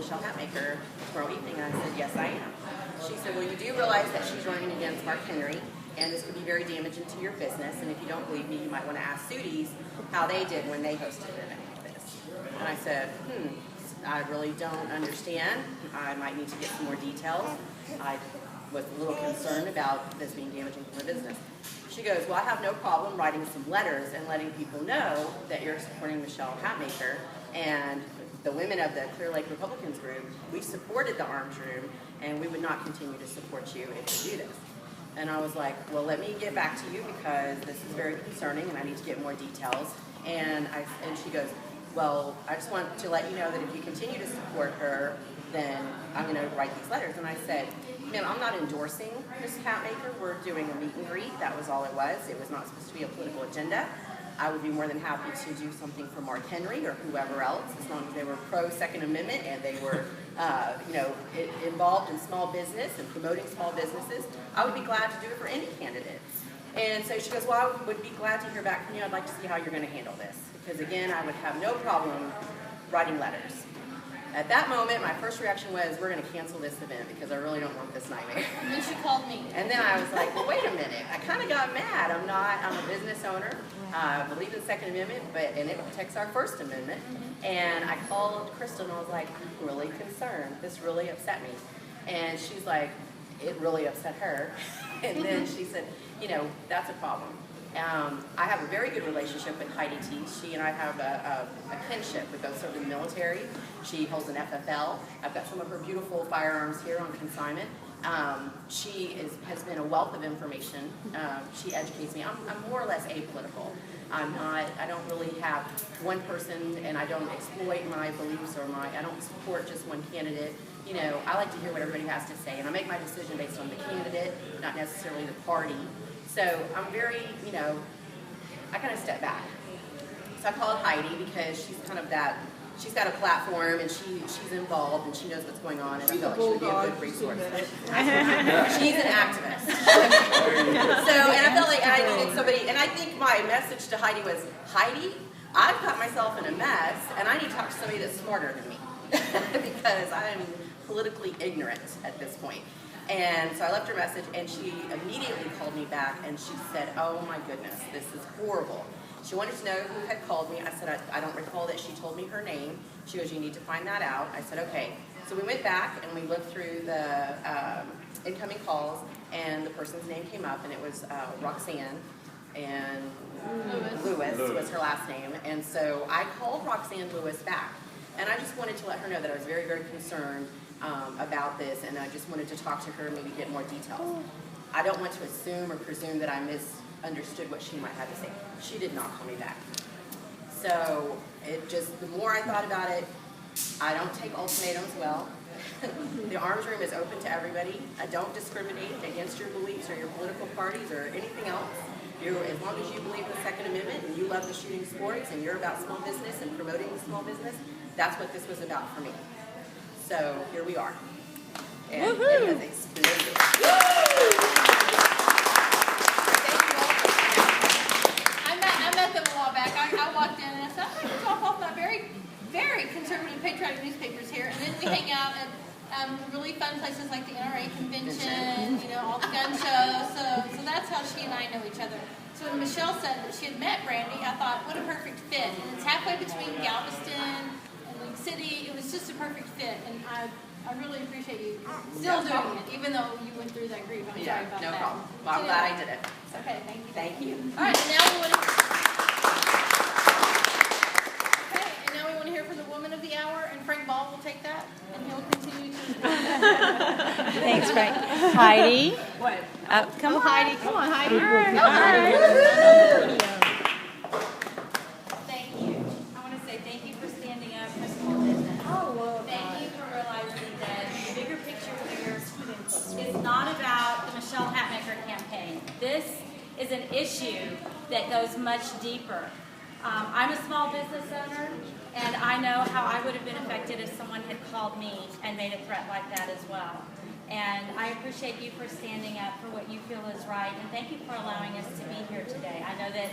Michelle Hatmaker tomorrow evening? And I said, yes, I am. She said, well, you do realize that she's running against Mark Henry, and this could be very damaging to your business, and if you don't believe me, you might want to ask Sudie's how they did when they hosted an event like this. And I said, I really don't understand. I might need to get some more details. I was a little concerned about this being damaging to my business. She goes, well, I have no problem writing some letters and letting people know that you're supporting Michelle Hatmaker, and the women of the Clear Lake Republicans group, we supported the arms room, and we would not continue to support you if you do this. And I was like, well, let me get back to you because this is very concerning and I need to get more details. And she goes, well, I just want to let you know that if you continue to support her, then I'm going to write these letters. And I said, ma'am, I'm not endorsing Ms. Hatmaker. We're doing a meet and greet. That was all it was. It was not supposed to be a political agenda. I would be more than happy to do something for Mark Henry or whoever else, as long as they were pro-Second Amendment and they were, involved in small business and promoting small businesses. I would be glad to do it for any candidate. And so she goes, well, I would be glad to hear back from you. I'd like to see how you're going to handle this. Because again, I would have no problem writing letters. At that moment, my first reaction was, we're going to cancel this event because I really don't want this nightmare. And then she called me. And then I was like, well, wait a minute. I kind of got mad. I'm a business owner. I believe in the Second Amendment, and it protects our First Amendment. And I called Crystal and I was like, I'm really concerned. This really upset me. And she's like, it really upset her. And then she said, that's a problem. I have a very good relationship with Heidi T. She and I have a kinship. We both served in the military. She holds an FFL. I've got some of her beautiful firearms here on consignment. She has been a wealth of information. She educates me. I'm more or less apolitical. I don't really have one person, and I don't exploit my beliefs or I don't support just one candidate. I like to hear what everybody has to say, and I make my decision based on the candidate, not necessarily the party. So I'm very, I kind of step back. So I called Heidi because she's kind of she's got a platform and she's involved and she knows what's going on, and I felt like she would be a good resource. She's an activist. And I felt like I needed somebody, and I think my message to Heidi was, Heidi, I've got myself in a mess and I need to talk to somebody that's smarter than me because I'm politically ignorant at this point. And so I left her a message, and she immediately called me back, and she said, oh my goodness, this is horrible. She wanted to know who had called me. I said, I don't recall that she told me her name. She goes, you need to find that out. I said, okay. So we went back, and we looked through the incoming calls, and the person's name came up, and it was Roxanne, and Lewis was her last name. And so I called Roxanne Lewis back, and I just wanted to let her know that I was very, very concerned about this, and I just wanted to talk to her and maybe get more details. I don't want to assume or presume that I misunderstood what she might have to say. She did not call me back. So the more I thought about it, I don't take ultimatums well. The arms room is open to everybody. I don't discriminate against your beliefs or your political parties or anything else. As long as you believe in the Second Amendment and you love the shooting sports and you're about small business and promoting the small business, that's what this was about for me. So here we are. And it has exploded. I met them a while back. I walked in and I said, I'm going to drop off my very, very conservative patriotic newspapers here. And then we hang out at really fun places like the NRA convention, all the gun shows. So that's how she and I know each other. So when Michelle said that she had met Brandy, I thought, what a perfect fit. And it's halfway between Galveston and League City. It was just a perfect fit. And I really appreciate you still doing it, even though you went through that grief. I'm sorry about that. No problem. Well, I'm glad I did it. Okay, thank you. Thank you. All right, and now we want to hear from the woman of the hour, and Frank Ball will take that, and he'll continue to. Thanks, Frank. Heidi. What? Come on, Heidi. Come on, Heidi. All right. Thank you. I want to say thank you for standing up for small business. Oh, well. Thank you for realizing that the bigger picture here is not about the Michelle Hatmaker campaign. This is an issue that goes much deeper. I'm a small business owner, and I know how I would have been affected if someone had called me and made a threat like that as well. And I appreciate you for standing up for what you feel is right, and thank you for allowing us to be here today. I know that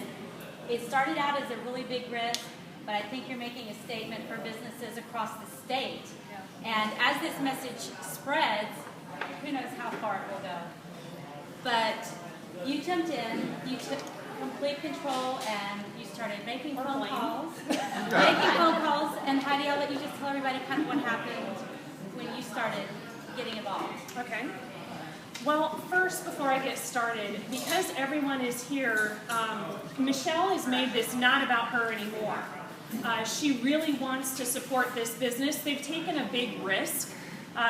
it started out as a really big risk, but I think you're making a statement for businesses across the state. And And as this message spreads, who knows how far it will go. But you jumped in, you took complete control, and you started making phone calls. And Heidi, I'll let you just tell everybody kind of what happened when you started getting involved. Okay. Well, first, before I get started, because everyone is here, Michelle has made this not about her anymore. She really wants to support this business. They've taken a big risk.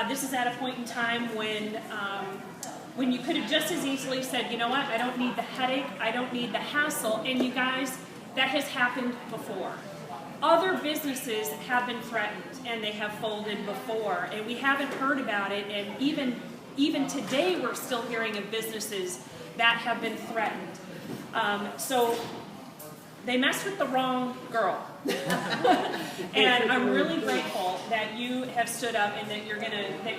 This is at a point in time when you could have just as easily said, you know what, I don't need the headache, I don't need the hassle, and you guys, that has happened before. Other businesses have been threatened, and they have folded before, and we haven't heard about it, and even today we're still hearing of businesses that have been threatened. So they messed with the wrong girl. And I'm really grateful that you have stood up and that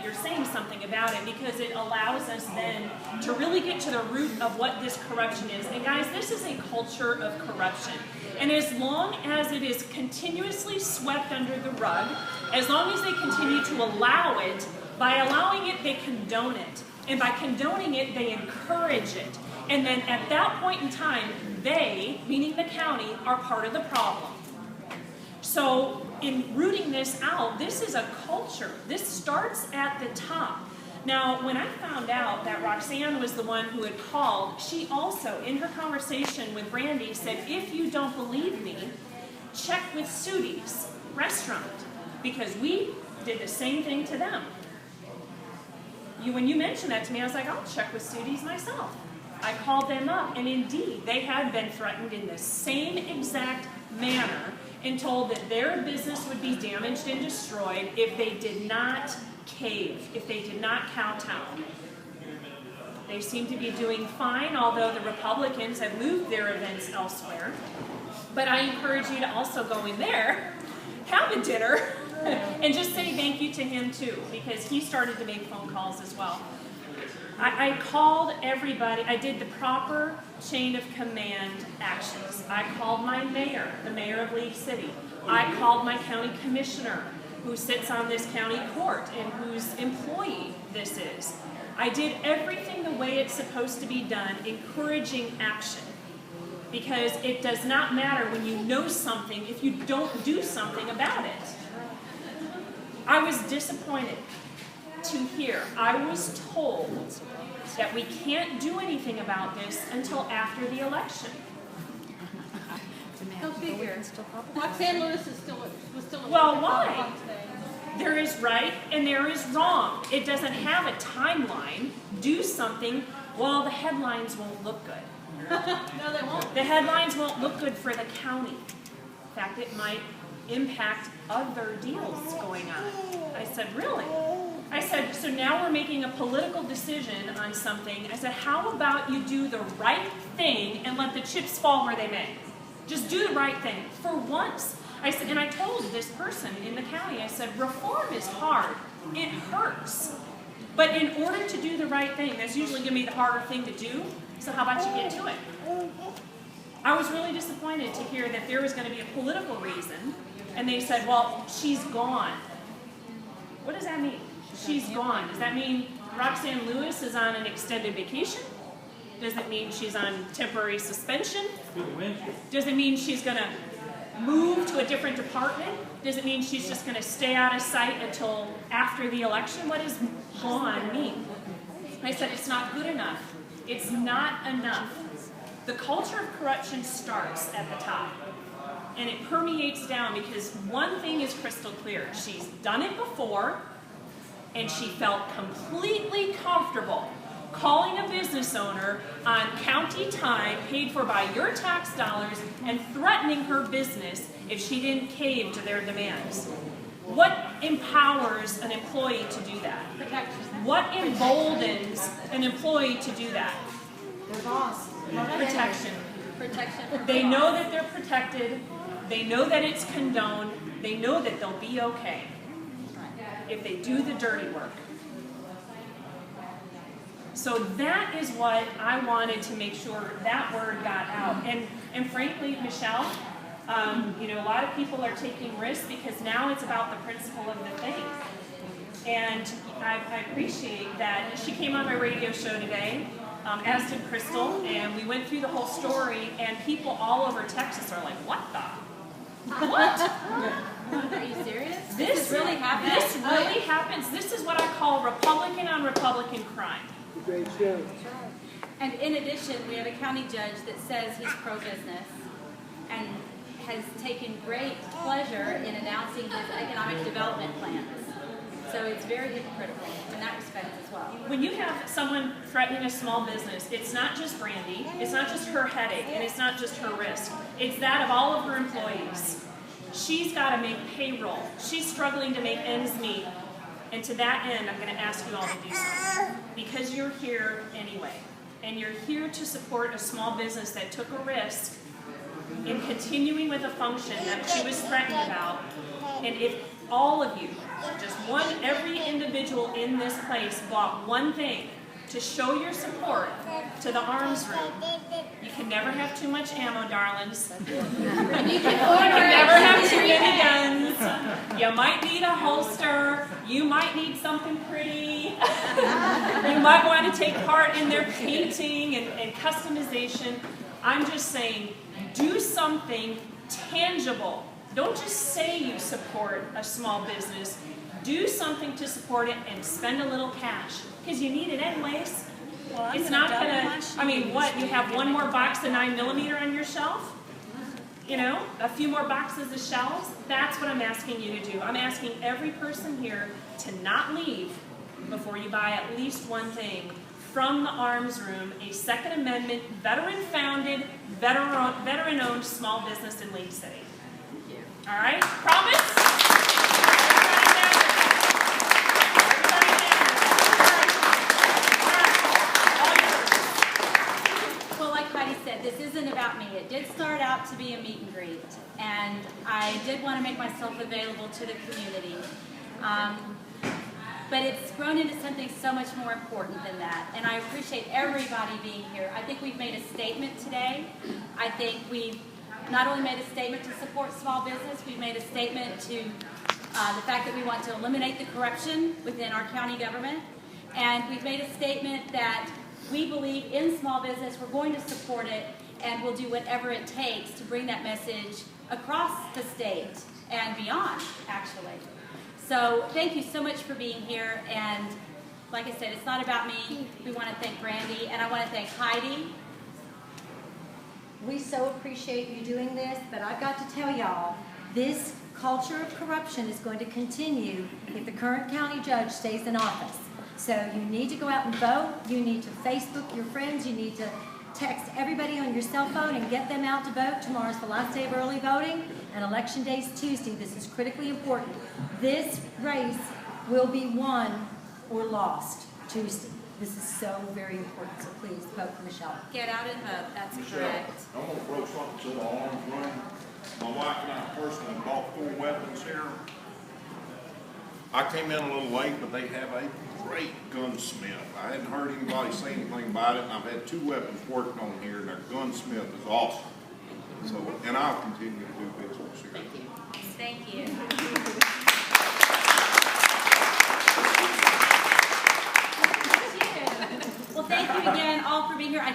you're saying something about it, because it allows us then to really get to the root of what this corruption is. And guys, this is a culture of corruption. And as long as it is continuously swept under the rug, as long as they continue to allow it, by allowing it, they condone it. And by condoning it, they encourage it. And then at that point in time, they, meaning the county, are part of the problem. So in rooting this out, this is a culture. This starts at the top. Now, when I found out that Roxanne was the one who had called, she also, in her conversation with Brandy, said, if you don't believe me, check with Sudi's restaurant, because we did the same thing to them. When you mentioned that to me, I was like, I'll check with Sudi's myself. I called them up, and indeed, they had been threatened in the same exact manner and told that their business would be damaged and destroyed if they did not cave, if they did not kowtow. They seem to be doing fine, although the Republicans have moved their events elsewhere. But I encourage you to also go in there, have a dinner, and just say thank you to him too, because he started to make phone calls as well. I called everybody. I did the proper chain of command actions. I called my mayor, the mayor of League City. I called my county commissioner, who sits on this county court and whose employee this is. I did everything the way it's supposed to be done, encouraging action. Because it does not matter when you know something if you don't do something about it. I was disappointed to hear. I was told that we can't do anything about this until after the election. Go figure. Roxanne Lewis was still Well, why? There is right and there is wrong. It doesn't have a timeline. Do something. Well, the headlines won't look good. No, they won't. The headlines won't look good for the county. In fact, it might impact other deals going on. I said, really? I said, so now we're making a political decision on something. I said, how about you do the right thing and let the chips fall where they may? Just do the right thing for once. I said, and I told this person in the county, I said, reform is hard. It hurts. But in order to do the right thing, that's usually going to be the harder thing to do. So how about you get to it? I was really disappointed to hear that there was going to be a political reason. And they said, well, she's gone. What does that mean? She's gone. Does that mean Roxanne Lewis is on an extended vacation? Does it mean she's on temporary suspension? Does it mean she's going to move to a different department? Does it mean she's just going to stay out of sight until after the election? What does gone mean? I said, it's not good enough. It's not enough. The culture of corruption starts at the top. And it permeates down because one thing is crystal clear. She's done it before, and she felt completely comfortable calling a business owner on county time paid for by your tax dollars and threatening her business if she didn't cave to their demands. What empowers an employee to do that? What emboldens an employee to do that? Their boss. Protection. Protection. They know that they're protected. They know that it's condoned. They know that they'll be okay if they do the dirty work. So that is what I wanted to make sure that word got out. And frankly, Michelle, a lot of people are taking risks because now it's about the principle of the thing. And I appreciate that she came on my radio show today, as did Crystal, and we went through the whole story, and people all over Texas are like, what the? What? Are you serious? This really happened? This really happens. This is what I call Republican on Republican crime. Great show. And in addition, we have a county judge that says he's pro-business and has taken great pleasure in announcing his economic development plans. So it's very hypocritical in that respect as well. When you have someone threatening a small business, it's not just Brandy, it's not just her headache, and it's not just her risk. It's that of all of her employees. She's got to make payroll. She's struggling to make ends meet. And to that end, I'm going to ask you all to do something. Because you're here anyway. And you're here to support a small business that took a risk in continuing with a function that she was threatened about. And if all of you, every individual in this place bought one thing to show your support to the arms room. You can never have too much ammo, darlings. You can never have too many guns. You might need a holster. You might need something pretty. You might want to take part in their painting and customization. I'm just saying, do something tangible. Don't just say you support a small business. Do something to support it and spend a little cash. Because you need it anyways. Well, it's not gonna, I mean, what, you have one more box of 9mm on your shelf? You know, a few more boxes of shelves? That's what I'm asking you to do. I'm asking every person here to not leave before you buy at least one thing from the Arms Room, a Second Amendment, veteran-founded, veteran-owned small business in League City. All right? Promise? This isn't about me. It did start out to be a meet and greet, and I did want to make myself available to the community. But it's grown into something so much more important than that, and I appreciate everybody being here. I think we've made a statement today. I think we've not only made a statement to support small business, we've made a statement to the fact that we want to eliminate the corruption within our county government, and we've made a statement that we believe in small business, we're going to support it, and we'll do whatever it takes to bring that message across the state and beyond, actually. So thank you so much for being here, and like I said, it's not about me. We want to thank Brandy, and I want to thank Heidi. We so appreciate you doing this, but I've got to tell y'all, this culture of corruption is going to continue if the current county judge stays in office. So you need to go out and vote. You need to Facebook your friends. You need to text everybody on your cell phone and get them out to vote. Tomorrow's the last day of early voting, and Election Day is Tuesday. This is critically important. This race will be won or lost Tuesday. This is so very important, so please vote for Michelle. Get out and vote. That's Michelle, correct. I'm going to throw something to the arms room. My wife and I personally bought 4 weapons here. I came in a little late, but they have a great gunsmith. I hadn't heard anybody say anything about it, and I've had 2 weapons worked on here, and their gunsmith is awesome. So, and I'll continue to do business here. Thank you. Well, thank you again all for being here. I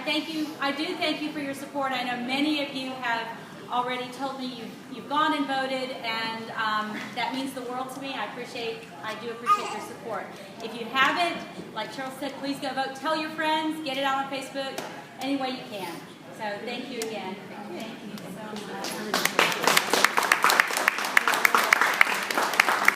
do thank you for your support. I know many of you have already told me you've gone and voted, and that means the world to me. I do appreciate your support. If you haven't, like Charles said, please go vote. Tell your friends, get it out on Facebook, any way you can. So thank you again. Thank you so much.